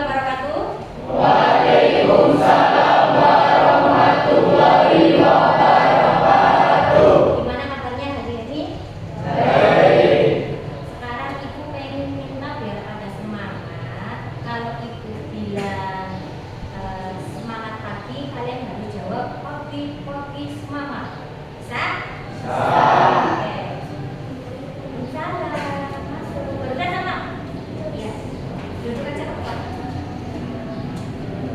wabarakatuh. Waalaikumsalam warahmatullahi wabarakatuh. Gimana kabarnya hari ini? Baik. Sekarang ibu pengen minta biar ada semangat. Kalau ibu bilang semangat pagi, kalian harus jawab pagi semangat. Bisa? Bisa. Oke. Salah. Masuk. Berudah sama? Iya. Duduk aja ke depan.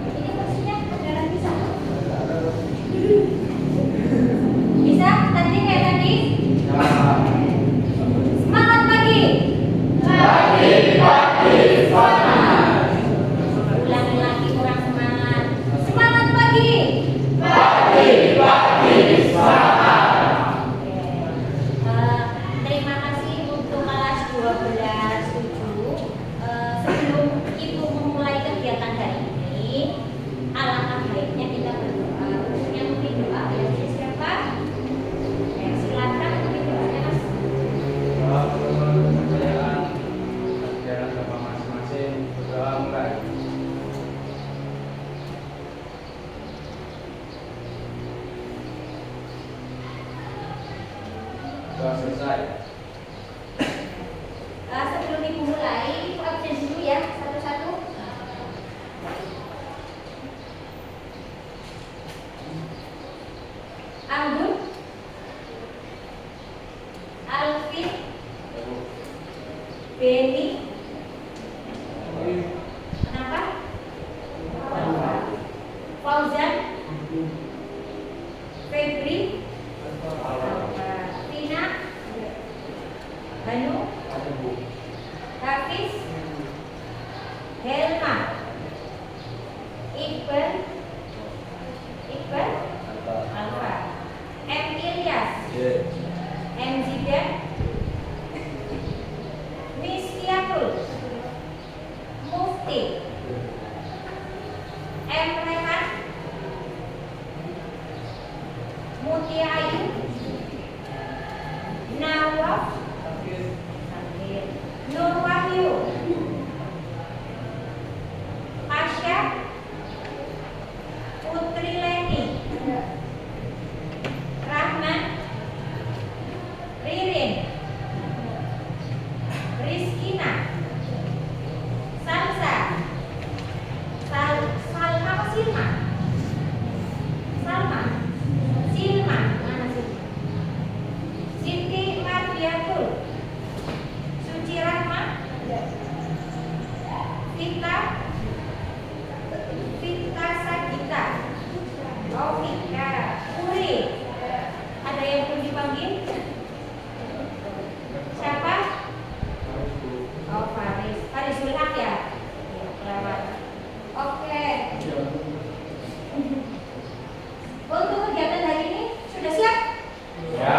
Ini kursinya beneran bisa? Bisa? Tadi kayak tadi? Semangat pagi. Pagi semangat. Ulangi lagi kurang semangat. Semangat pagi. Pagi semangat. Oke. Terima kasih untuk kelas 12/7. Sebelum ibu memulai kegiatan hari ini, alangkah baiknya kita berdoa. Yang mungkin doa ya siapa? Silakan mungkin doanya Mas. Kepercayaan ajaran agama masing-masing berdoa mulai. Doa selesai. Sebelum ibu mulai, ibu absen dulu ya satu-satu. Anggun, Alvin, Benny, kenapa? Fauzan, Febri, Tina, Hanu, Hafiz, Helma, Iqbal, Alfa, M. Ilyas, M. Zidan, Miskiatul, Mufti, M. Rehan, Mutia Ayu, Nawaf, Nur Wahyu, Asya, Putri Leni, Rahman, Ririn, Rizkina, Salsa, Salma apa Silma? Salma, Silma, mana Silma? Siti Mardiatul, Suci Rahma, Vita Sagita, Vika, Uri. Ada yang belum dipanggil? Siapa? Oh, Faris Zulhak ya? Iya, kelewat. Oke. Untuk kegiatan hari ini sudah siap? Ya.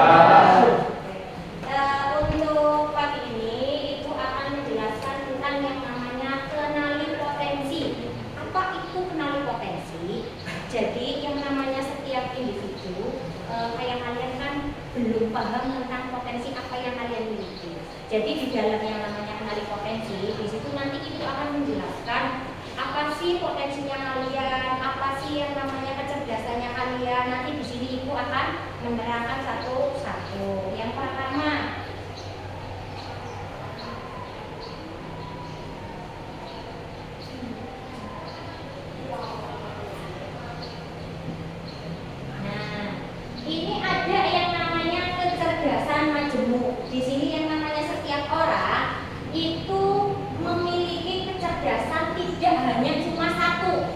Untuk pagi ini Ibu akan menjelaskan tentang yang namanya kenali potensi. Apa itu kenali potensi? Jadi yang namanya setiap individu kayak kalian kan belum paham tentang potensi apa yang kalian miliki. Jadi di dalam yang namanya kenali potensi, di situ nanti Ibu akan menjelaskan apa sih potensinya kalian, apa sih yang namanya kecerdasannya kalian. Nanti di sini Ibu akan menerangkan satu-satu. Yang pertama, nah, ini ada yang namanya kecerdasan majemuk. Di sini yang namanya setiap orang itu memiliki kecerdasan tidak hanya cuma satu.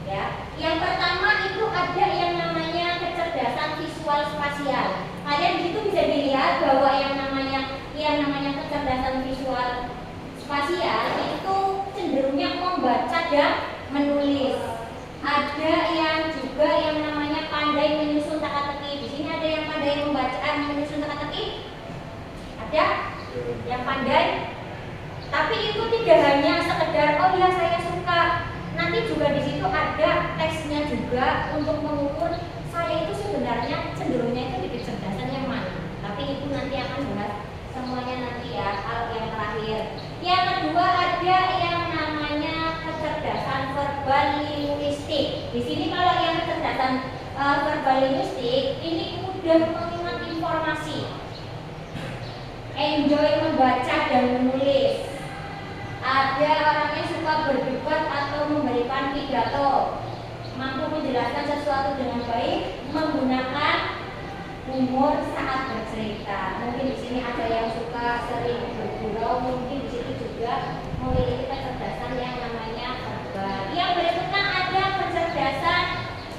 Ya, yang pertama itu ada yang namanya kecerdasan visual spasial. Kalian di situ bisa dilihat bahwa yang namanya kecerdasan visual spasial itu cenderungnya membaca dan menulis. Ada yang juga yang namanya pandai menyusun teka-teki. Di sini ada yang pandai membaca menyusun teka-teki? Ada? Yang pandai? Tapi itu tidak hanya sekedar oh ya saya suka. Nanti juga di situ ada teksnya juga untuk mengukur saya itu sebenarnya cenderungnya itu di kecerdasan yang mana. Tapi itu nanti akan bahas semuanya nanti ya. Hal yang terakhir, yang kedua ada yang namanya verbal linguistik. Di sini kalau yang kecerdasan verbal linguistik ini mudah mengingat informasi, enjoy membaca dan menulis. Ada orang yang suka berdebat atau memberikan pidato, mampu menjelaskan sesuatu dengan baik, menggunakan humor saat bercerita. Mungkin di sini ada yang suka sering bergurau, mungkin di situ juga memiliki kecerdasan yang namanya verbal. Yang berikutnya ada kecerdasan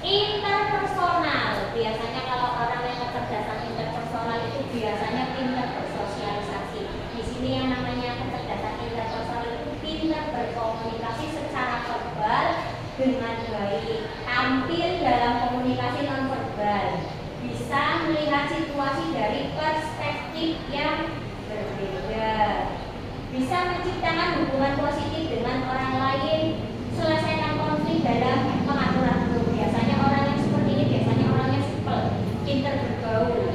interpersonal. Biasanya kalau orang yang kecerdasan interpersonal itu biasanya pintar bersosialisasi. Di sini yang namanya kecerdasan interpersonal itu pintar berkomunikasi secara verbal dengan baik, tampil dalam komunikasi nonverbal, bisa melihat situasi dari perspektif yang berbeda, bisa menciptakan hubungan positif dengan orang lain, selesaikan konflik dalam pengaturan grup. Biasanya orang yang seperti ini biasanya orang yang supel, pintar bergaul,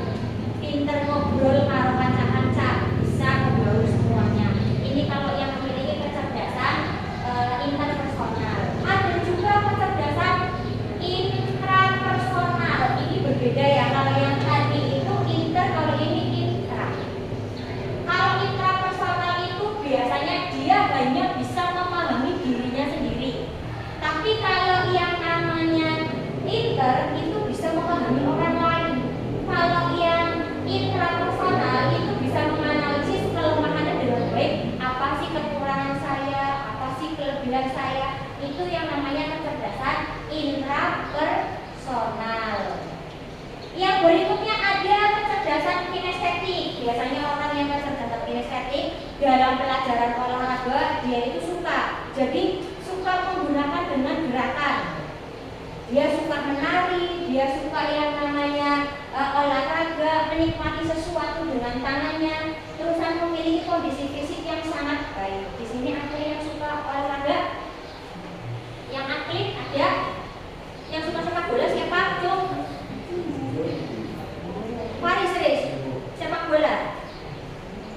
pintar ngobrol karo kanca-kanca, bisa ngobrol semuanya. Ini kalau yang memiliki kecerdasan interpersonal. Ada juga kecerdasan intrapersonal. Ini berbeda ya. Kalau yang tadi itu inter, kalau ini intra. Kalau intrapersonal itu biasanya dia hanya bisa memahami dirinya sendiri. Tapi kalau yang namanya inter itu bisa memahami orang lain. Kalau yang intrapersonal itu bisa menganalisis kelemahannya dengan baik. Apa sih kekurangan saya? Apa sih kelebihan saya? Itu yang namanya kecerdasan intrapersonal. Yang berikutnya ada kecerdasan kinestetik. Biasanya orang yang kecerdasan kinestetik dalam pelajaran olahraga dia itu suka. Jadi suka menggunakan dengan gerakan. Dia suka menari, dia suka yang namanya olahraga, menikmati sesuatu dengan tangannya, terusan memiliki kondisi fisik yang sangat baik. Di sini ada yang suka olahraga, yang atlet ada, yang suka sepak bola siapa? Cung? Faris Riz, sepak bola.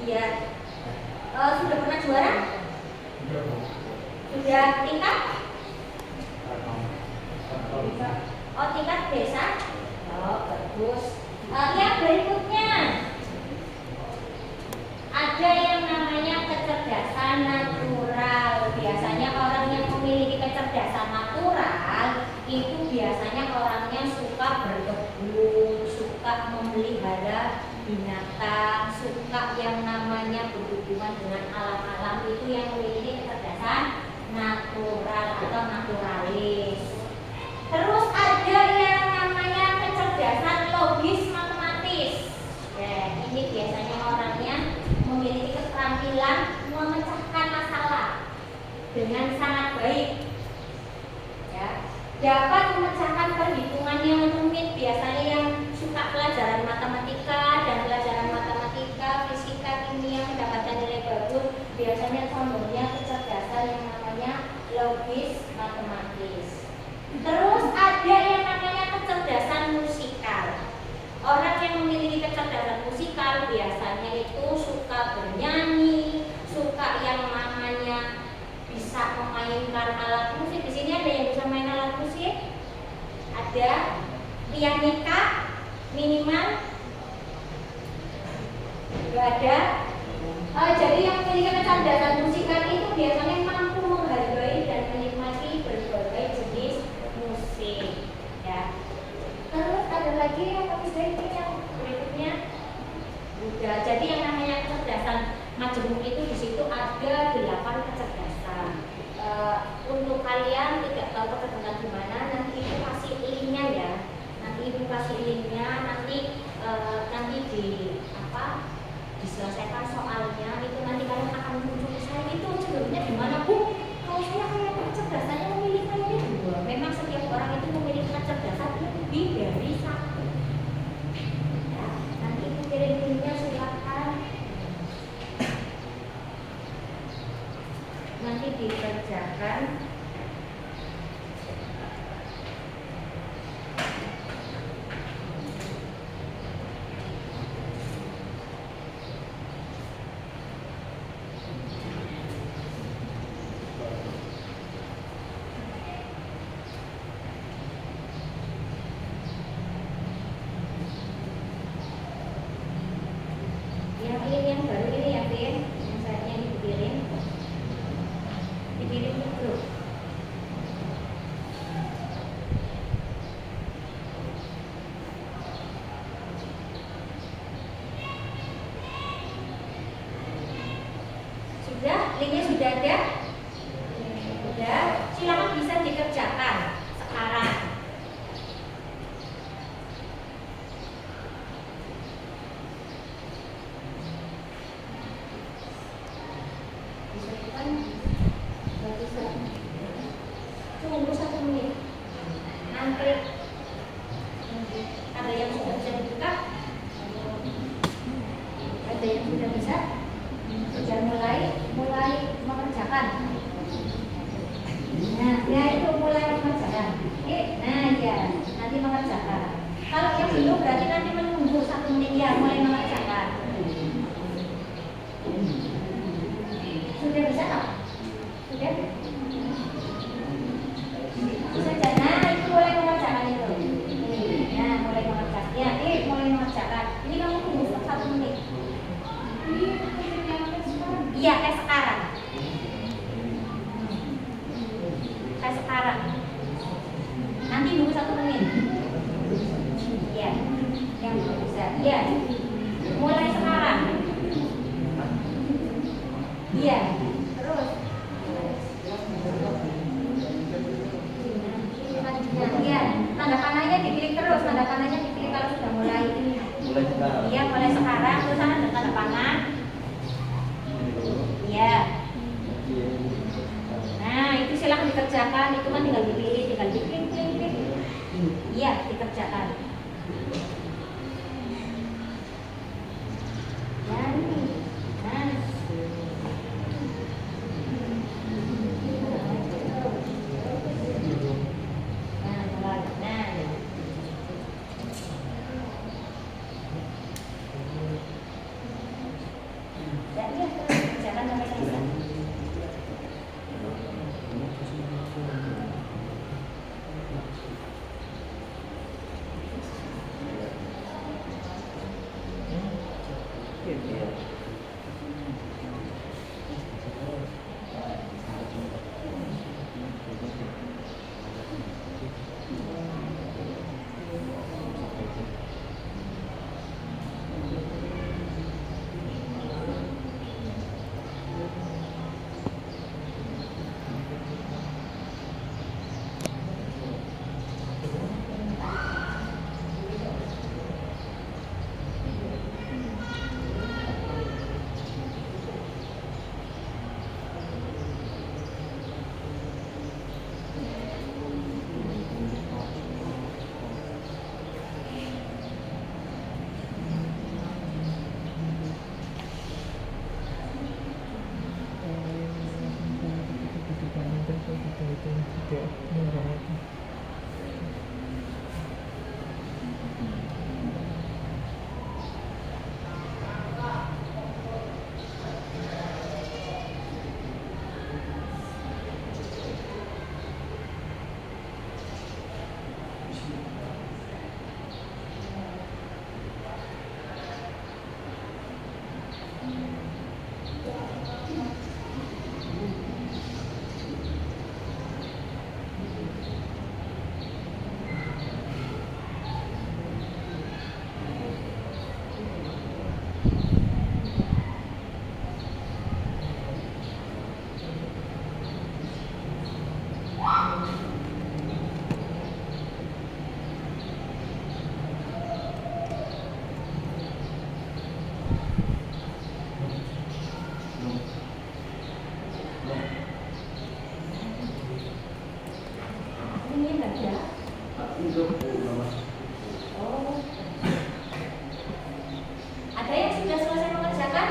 Iya. Sudah pernah juara? Sudah tingkat? Oh, tingkat desa? Oh, bagus. Yang berikutnya ada yang namanya kecerdasan natural. Biasanya orang yang memiliki kecerdasan natural itu biasanya orangnya suka berkebun, suka memelihara binatang, suka yang namanya berhubungan dengan alam-alam. Itu yang memiliki kecerdasan natural atau naturalis. Terus ada yang namanya kecerdasan logis matematis. Ya, ini biasanya orangnya memiliki keterampilan memecahkan masalah dengan sangat baik. Ya, dapat memecahkan perhitungan yang rumit. Biasanya yang suka pelajaran matematika dan pelajaran matematika, fisika, kimia mendapatkan nilai bagus. Biasanya contohnya kecerdasan yang namanya logis matematis. Terus ada yang namanya kecerdasan musikal. Orang yang memiliki kecerdasan musikal biasanya itu suka bernyanyi, suka yang namanya bisa memainkan alat musik. Di sini ada yang bisa main alat musik? Ada pianika minimal? Enggak ada. Jadi yang memiliki kecerdasan musikal itu biasanya mampu menghargai dan menikmati berbagai jenis musik. Ya. Terus ada lagi yang habis dari ini yang berikutnya. Udah. Jadi yang namanya kecerdasan majemuk itu di situ ada 8 kecerdasan. Untuk kalian tidak tahu kecerdasan gimana, nanti ibu kasih linknya ya. Nanti ibu kasih linknya, nanti diselesaikan soalnya itu nanti kalian akan muncul. Saya itu cenderungnya gimana Bu? Kalau saya kayak kecerdasannya memiliki ini 2. Memang setiap orang itu memiliki kecerdasan lebih dari 1. Ya, nanti ibu kirim linknya silakan. Nanti dikerjakan. Sudah, linknya sudah ada? Sudah, silakan bisa dikerjakan sekarang. Tunggu 1 menit. Antri. Ada yang sudah bisa dibuka? Ada yang sudah bisa? Sudah mulai mengerjakan. Nah, ya itu mulai mengerjakan. Nah ya, nanti mengerjakan. Kalau yang belum berarti nanti menunggu 1 menit ya, mulai mengerjakan. Sudah bisa tak? Sudah? Bisa nah itu mulai mengerjakan itu. Nah, mulai mengerjakan. Ya, mulai mengerjakan. Ini kamu tunggu 1 menit. Iya, kayak sekarang. Kayak sekarang. Nanti nunggu 1 menit. Iya, yang belum bisa. Iya, mulai sekarang. Iya, terus. Iya, tanda panahnya dipilih terus. Tanda panahnya dipilih kalau sudah mulai. Mulai sekarang. Iya, mulai sekarang. Terus ada tanda panah. Iya. Nah, itu silakan dikerjakan. Itu kan tinggal dipilih, tinggal diklik. Iya, dikerjakan. Ya, ini. Nah. Nah, mulai. Nah. Ya, iya, terus dikerjakan sampai selesai. Oh. Ada yang sudah selesai mengerjakan?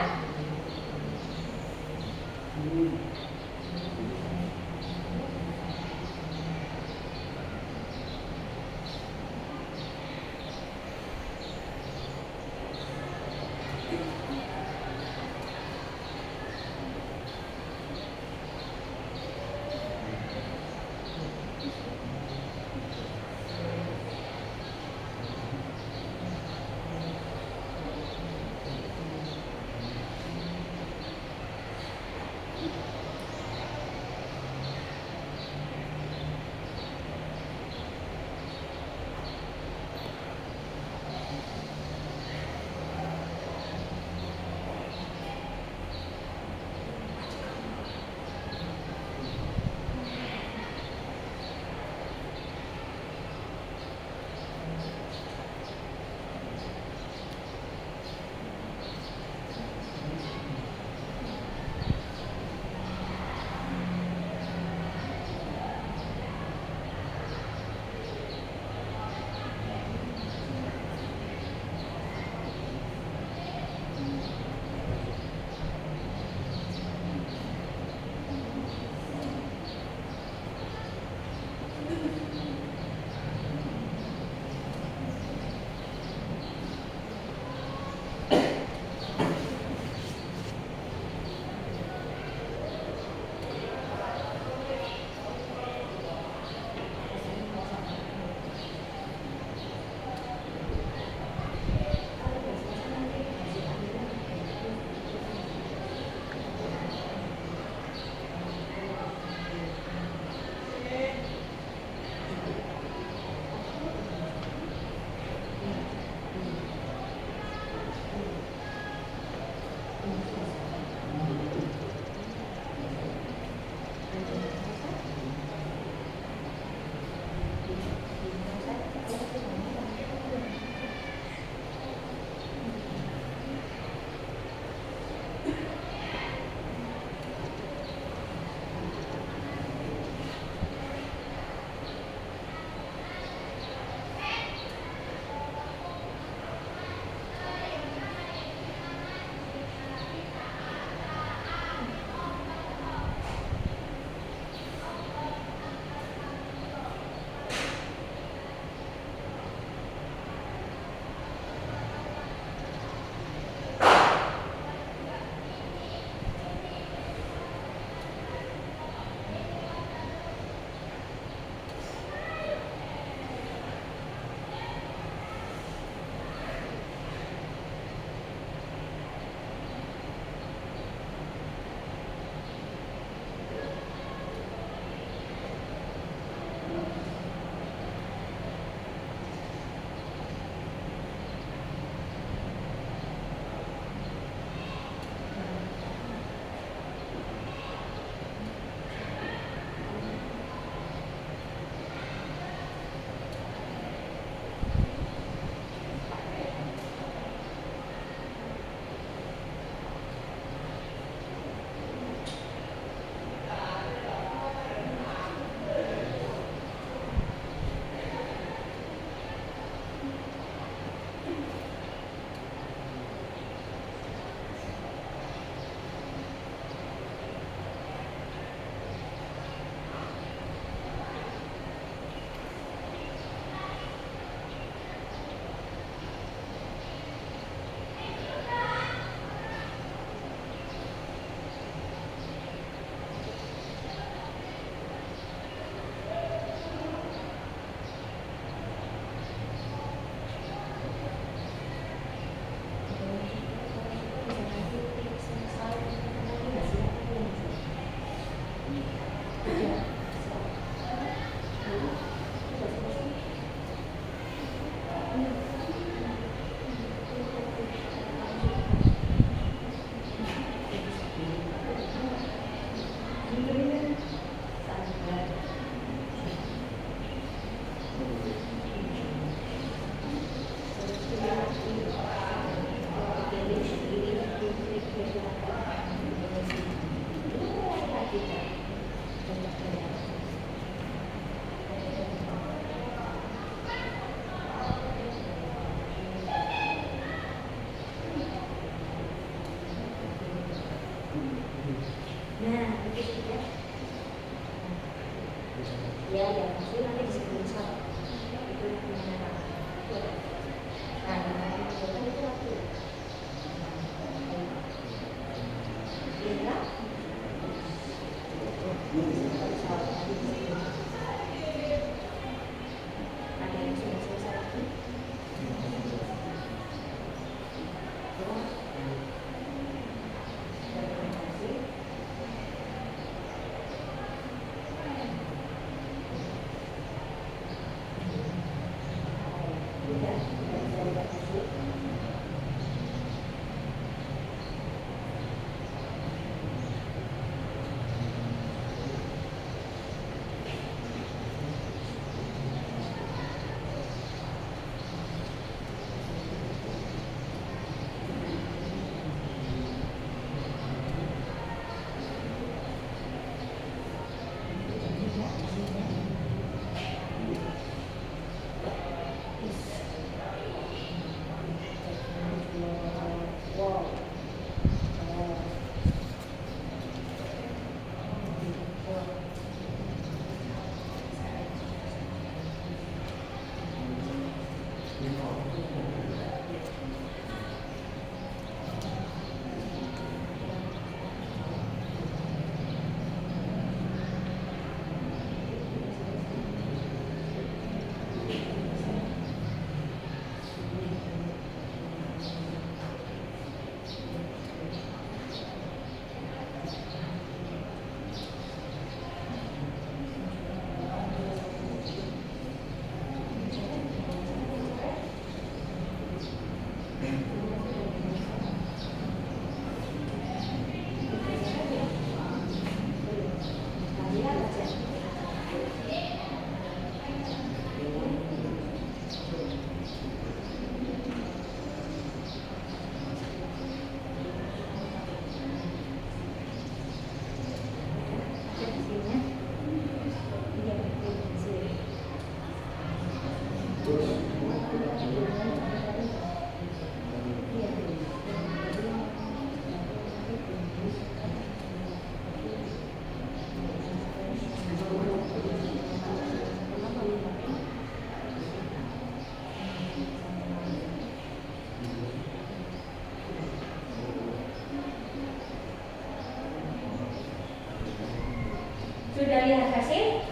Sudah lihat hasil?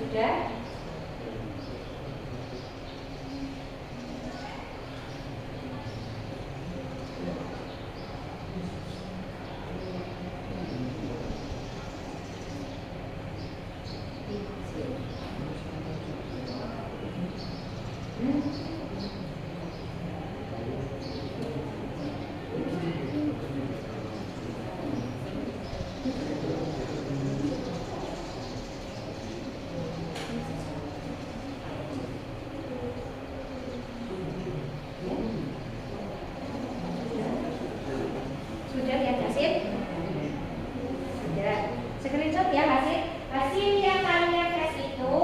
Sudah? Sudah lihat hasil? Sudah. Screenshot ya hasil. Hasil yang kalian tes itu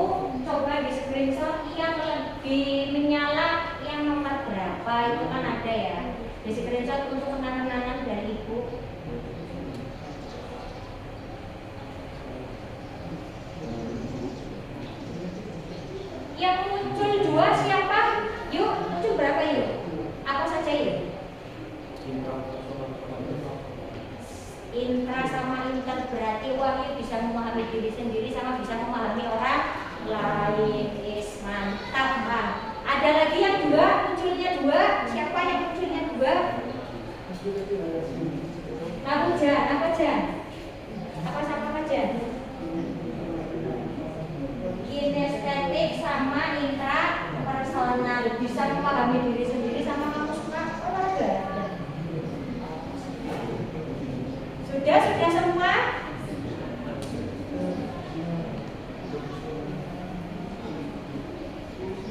coba di screenshot yang lebih menyala yang nomor berapa itu kan ada ya. Di screenshot untuk kenang-kenangan dari ibu. Yang muncul dua siapa? Yuk, muncul berapa yuk? Apa saja yuk? Intra sama inter berarti Wahyu bisa memahami diri sendiri sama bisa memahami orang lain. Yes, mantap bang. Ada lagi yang dua, munculnya dua. Siapa yang munculnya dua? Apa Jan? Apa Jan? Apa sama apa Jan? Kinestetik sama intra personal bisa memahami diri sendiri sama kamu suka olahraga. Sudah semua?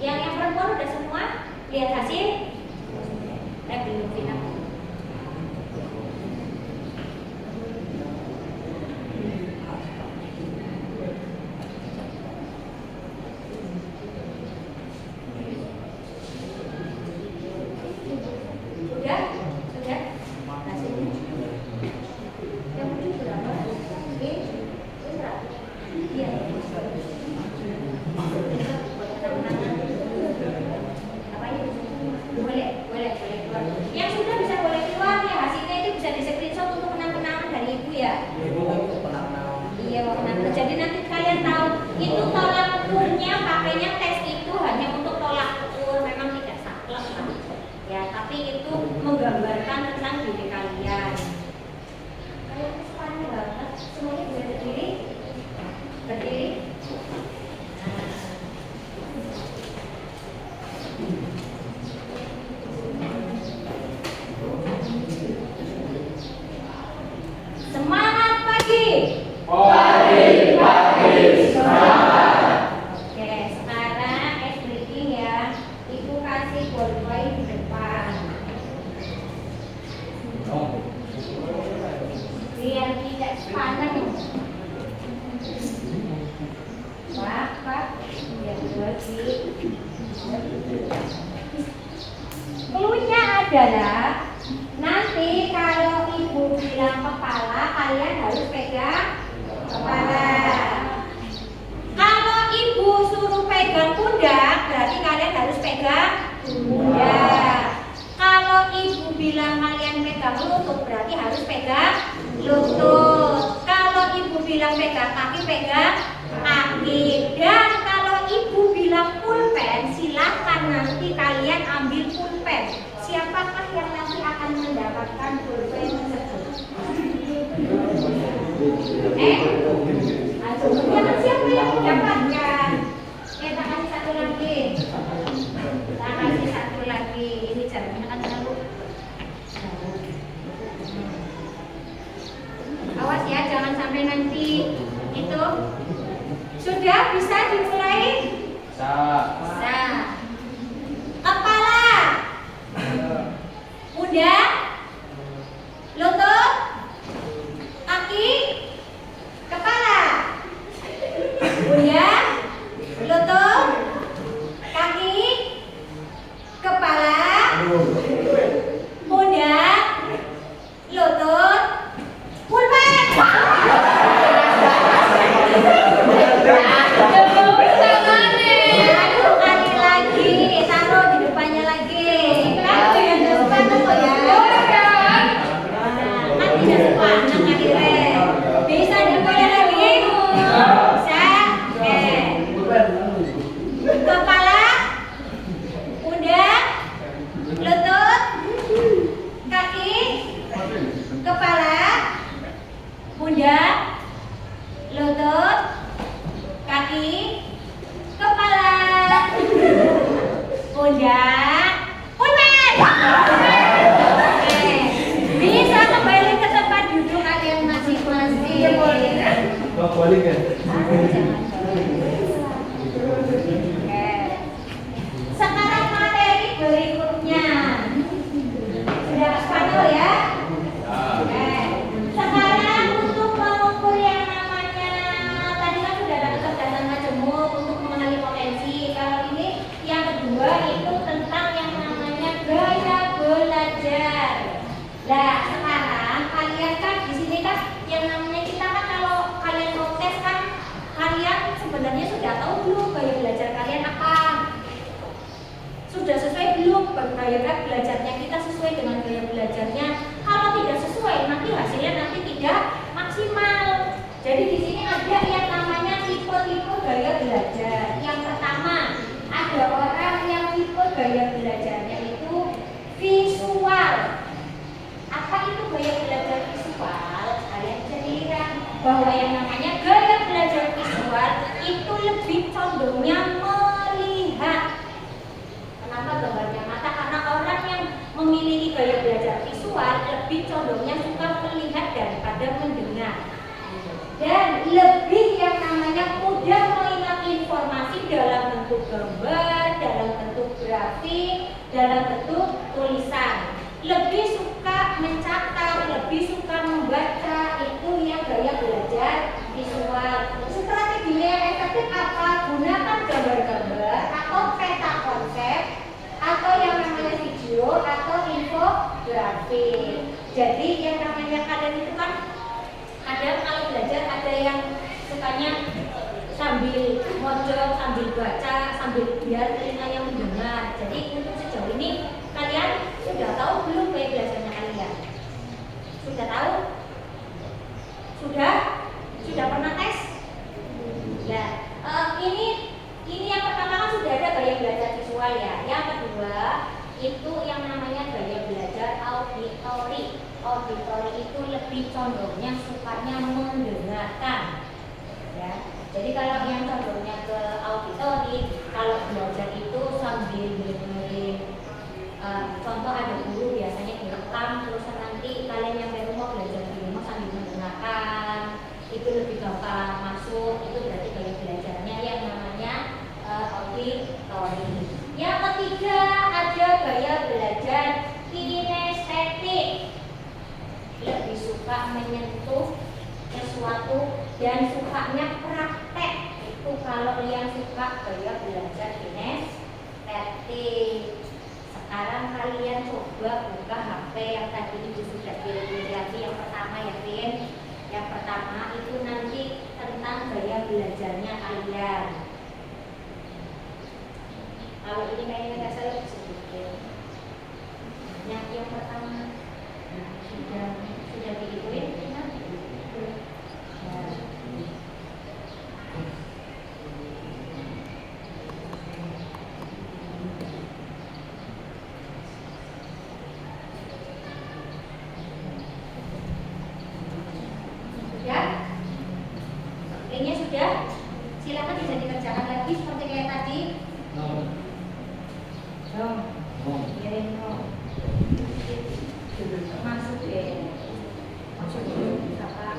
Yang perempuan udah semua? Lihat hasil? Belum final. Sudah? Sudah? Hasilnya? Yang muncul berapa? Iya. Apa ya? Boleh keluar. Yang sudah bisa boleh keluar ya, hasilnya itu bisa di screenshot untuk kenang-kenangan dari ibu ya. Iya, kenang. Jadi nanti kalian tahu itu tolak ukurnya, pakainya tes itu hanya untuk tolak ukur, memang tidak saklek lah. Ya, tapi itu menggambarkan tentang diri kalian. Kalian kesukaannya banget, semuanya bisa berdiri. Berdiri. Semangat pagi. Pagi semangat. Oke, sekarang breathing ya. Ibu kasih ballpoint di depan. Biar tidak panas. Pak, biar lagi. Cluenya adalah nanti kalau ibu bilang kepala, kalian harus pegang kepala. Kalau ibu suruh pegang pundak, berarti kalian harus pegang pundak. Kalau ibu bilang kalian pegang lutut, berarti harus pegang lutut. Kalau ibu bilang pegang kaki, pegang kaki. Dan kalau ibu bilang pulpen, silahkan nanti kalian ambil pulpen. Siapakah yang nanti akan mendapatkan pulpen tersebut? Ayo, siapa yang mendapatkan? Tak kasih satu lagi. Tak kasih satu lagi. Ini caranya kan terlalu. Awas ya, jangan sampai nanti itu. Sudah bisa dimulai? Bisa. Kepala, pundak, lutut, kaki, kepala, pundak, lutut, kaki, kepala, pundak, lutut, pulpen. Aduh, pundak, lutut, kaki, kepala, pundak, pundak. Oke, bisa kembali ke tempat duduk kalian masing-masing. Kok balik ya? Oke. Sekarang materi berikutnya. Sudah spanyol ya? Oke. Sekarang untuk mengukur yang namanya tadi kan sudah ada kecerdasan majemuk untuk mengenali potensi. Kalau ini yang kedua itu tentang yang namanya gaya belajar. Nah, sekarang kalian kan di sini kan yang namanya kita kan kalau kalian mau tes kan kalian sebenarnya sudah tahu belum gaya belajar kalian apa? Sudah sesuai belum gaya belajarnya kita sesuai dengan gaya belajarnya? Kalau tidak sesuai nanti hasilnya nanti tidak maksimal. Jadi di sini ada yang namanya tipe-tipe gaya belajar. Yang pertama ada orang yang tipe gaya belajarnya itu visual. Apa itu gaya belajar visual? Kalian bisa lihat bahwa yang namanya gaya belajar visual itu lebih condongnya melihat. Kenapa gambarnya mata? Karena orang yang memiliki gaya belajar visual lebih condongnya suka melihat daripada mendengar. Dan lebih yang namanya mudah mengingat informasi dalam bentuk gambar, dalam bentuk grafik, dalam bentuk tulisan. Lebih suka mencatat, lebih suka membaca, itu yang gaya belajar visual. Strateginya yang efektif apa? Gunakan gambar-gambar atau peta konsep atau yang namanya video atau infografik. Jadi yang namanya kalian itu kan ada kalau belajar ada yang sukanya sambil mojok, sambil baca, sambil biar telinganya mendengar. Jadi untuk sejauh ini kalian sudah tahu belum gaya belajarnya kalian? Sudah tahu? Sudah? Sudah pernah tes? Ya, ini yang pertama kan sudah ada gaya belajar visual ya. Yang kedua itu yang namanya gaya belajar auditori. Auditori itu lebih condongnya sukanya mendengarkan. Ya, jadi kalau yang condongnya ke auditori, kalau belajar itu sambil dengerin. Contoh ada guru biasanya direkam terus nanti kalian yang baru mau belajar di rumah sambil mendengarkan, itu lebih gampang masuk. Itu berarti gaya belajarnya yang namanya auditori. Yang ketiga ada gaya belajar kinestetik, lebih suka menyentuh sesuatu dan sukanya praktek. Itu kalau yang suka gaya belajar kinestetik. Sekarang kalian coba buka HP yang tadi Ibu sudah lihat. Yang pertama ya, Vin. Yang pertama itu nanti tentang gaya belajarnya kalian. Kalau ini kayaknya nggak salah sedikit. Yang pertama sudah diikutin, ya. Linknya sudah, silakan bisa dikerjakan lagi seperti kayak tadi. Kirim masuk deh. Masuk apa?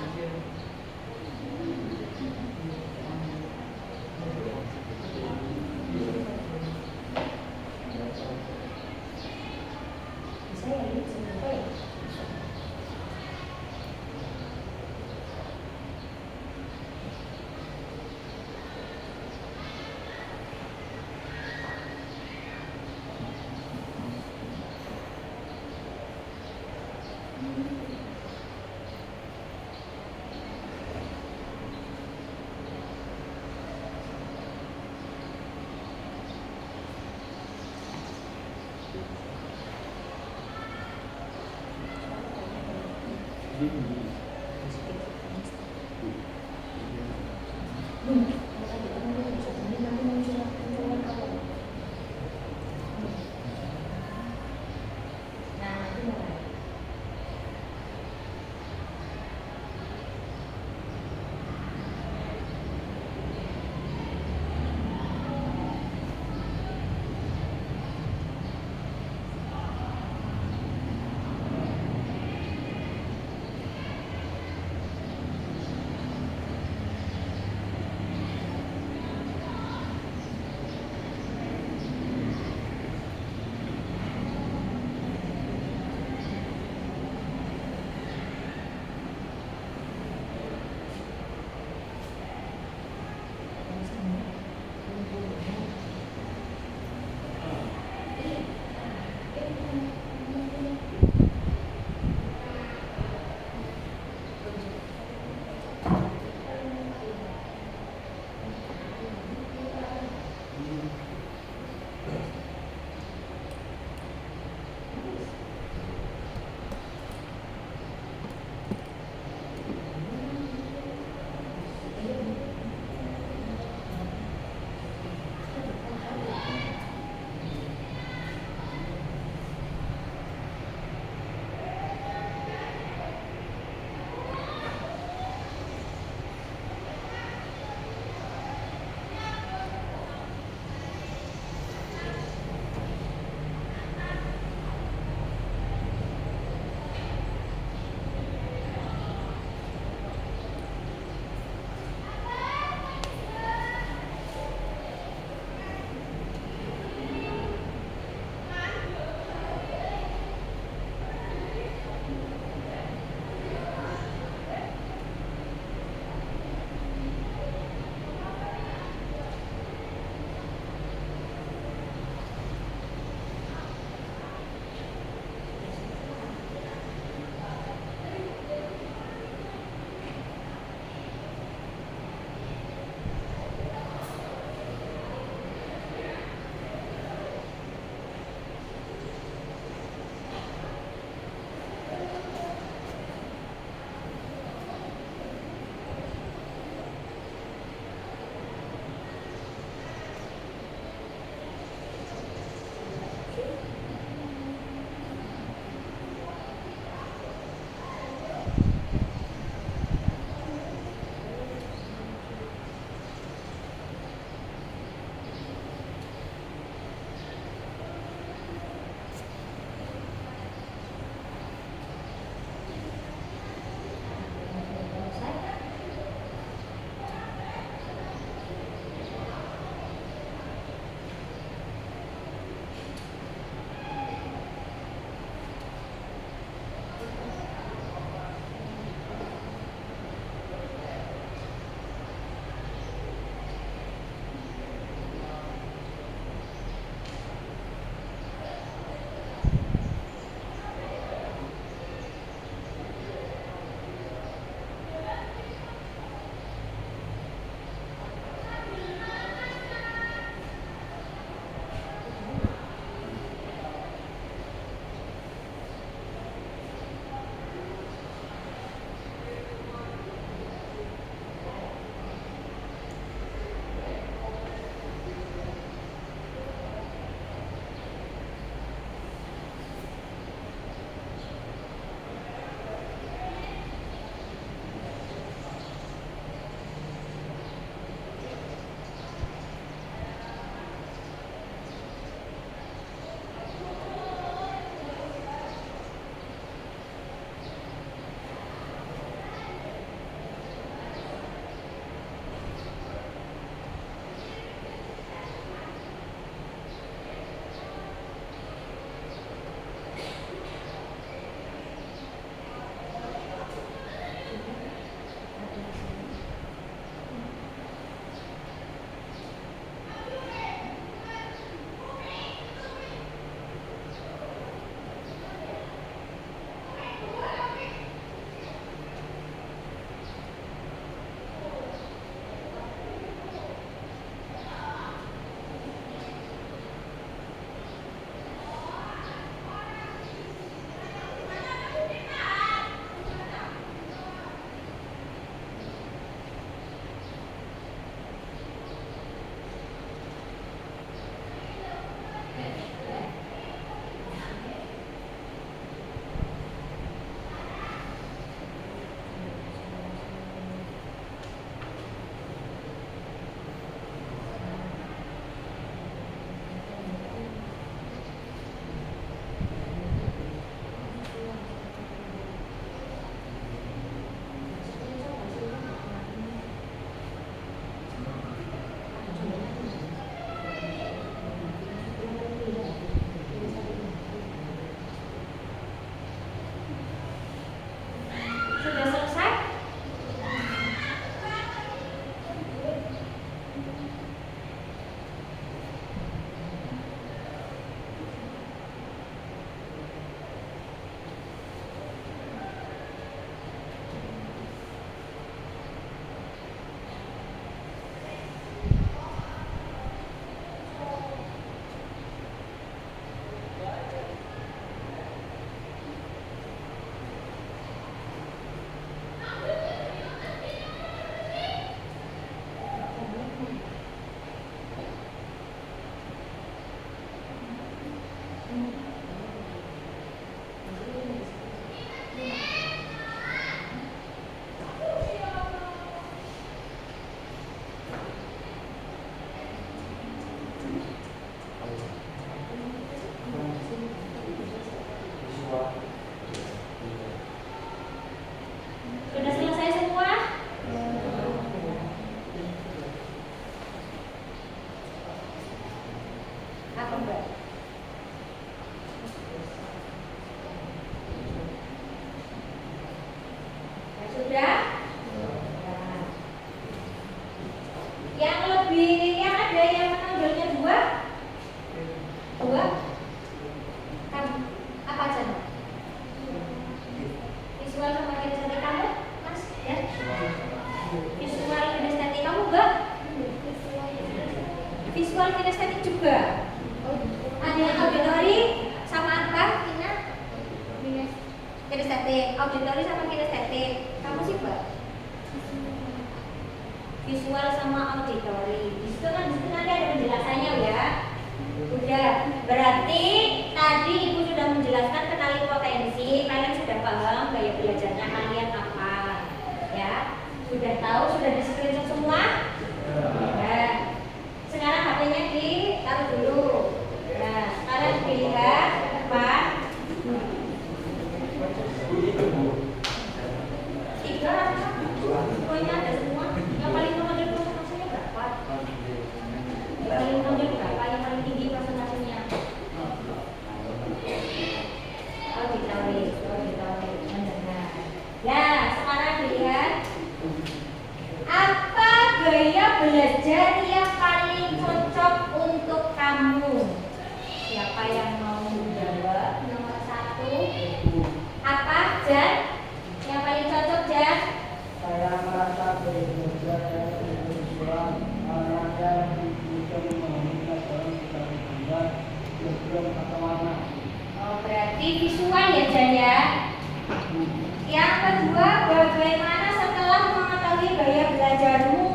Bisa ya ini sebentar ya. lebih yang ada yang menonjolnya dua? Apa aja? Visual sama kinestetik kamu, Mas? Ya? Visual kinestetik kamu enggak? Visual kinestetik juga. Ada yang auditori sama apa? Kinestetik. Auditori sama kinestetik. Kamu sih, Mbak? Visual sama auditori. Di situ nanti ada penjelasannya ya. Udah. Berarti tadi Ibu sudah menjelaskan kenali potensi. Kalian sudah paham gaya belajarnya kalian apa? Ya. Sudah tahu, sudah di screenshot semua? Ya. Sekarang HP-nya ditaruh dulu. Nah, sekarang dilihat ke depan. 3 apa? Pokoknya ada semua. Yang paling menonjol presentasinya berapa? Yang paling menonjol berapa? Yang paling tinggi presentasinya? Auditori. Mendengar. Nah, sekarang dilihat. Apa gaya belajar yang paling cocok untuk kamu? Siapa yang mau menjawab? Nomor 1. Apa, Jan? Yang paling cocok, Jan? Saya merasa belajar dari visual karena bisa memahami pelajaran secara gambar, diagram atau warna. Oh, berarti visual ya, Jan ya? Yang kedua, bagaimana setelah mengetahui gaya belajarmu?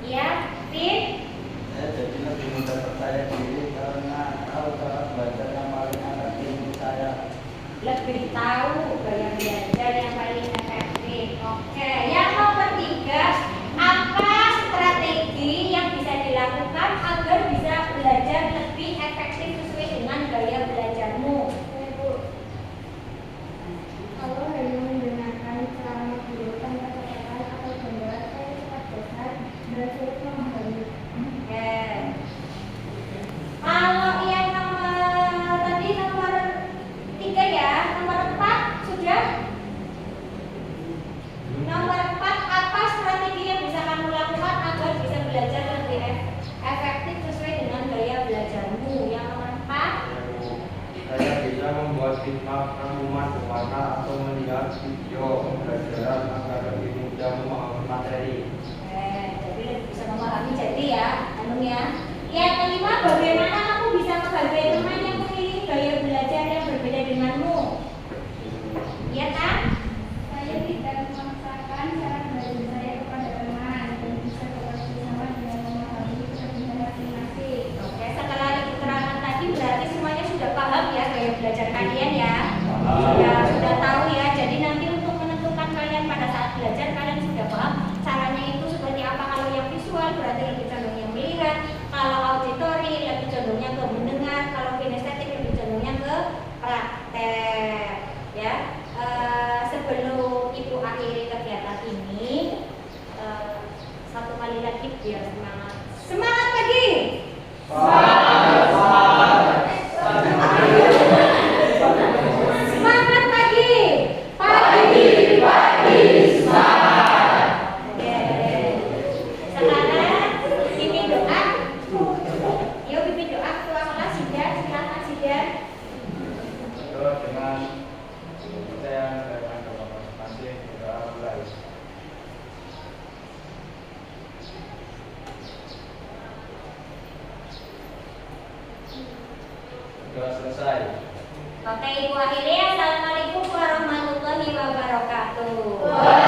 Ya, Fit? Saya jadi lebih mudah percaya diri karena tahu cara belajar yang paling efektif untuk saya. Lebih tahu gaya belajar yang paling efektif. Oke, yang nomor 3, apa strategi yang bisa dilakukan agar bisa belajar lebih efektif sesuai dengan gaya belajarmu? Kalau hanya menggunakan cara guru tanpa catatan atau gambaran, saya cepat bosan dan sulit memahami. Oke. Kalau yang tadi nomor 3 ya, nomor 4 sudah? Nomor 4, apa strategi yang bisa kamu lakukan agar bisa belajar lebih efektif sesuai dengan gaya belajarmu? Yang nomor 4? Saya bisa membuat bitmap rangkuman berwarna atau melihat video pembelajaran agar lebih mudah memahami materi. Jadi lebih bisa memahami jadi ya, ya. Yang kelima, bagaimana kamu bisa menghargai teman yang memiliki gaya belajar yang berbeda denganmu? Iya kan? Saya tidak memaksakan cara belajar saya kepada teman dan bisa bekerja sama dengan memahami kepentingan masing-masing. Oke, setelah keterangan tadi berarti semuanya sudah paham ya gaya belajar kalian ya? Sudah tahu ya. Jadi nanti untuk menentukan kalian pada saat belajar kalian sudah paham caranya itu seperti apa. Kalau yang visual berarti lebih condong yang melihat. Kalau auditori lebih condongnya ke mendengar. Kalau kinestetik lebih condongnya ke praktek. Ya. Sebelum Ibu akhiri kegiatan ini, 1 kali lagi biar semangat. Semangat lagi. Semangat pagi. Semangat. Oke. Sekarang pimpin doa. Yuk pimpin doa ketua kelas Sidan, silakan Sidan. Dengan kepercayaan dan doa masing-masing kita mulai. Sudah selesai. Oke, Ibu akhiri. Assalamualaikum warahmatullahi wabarakatuh.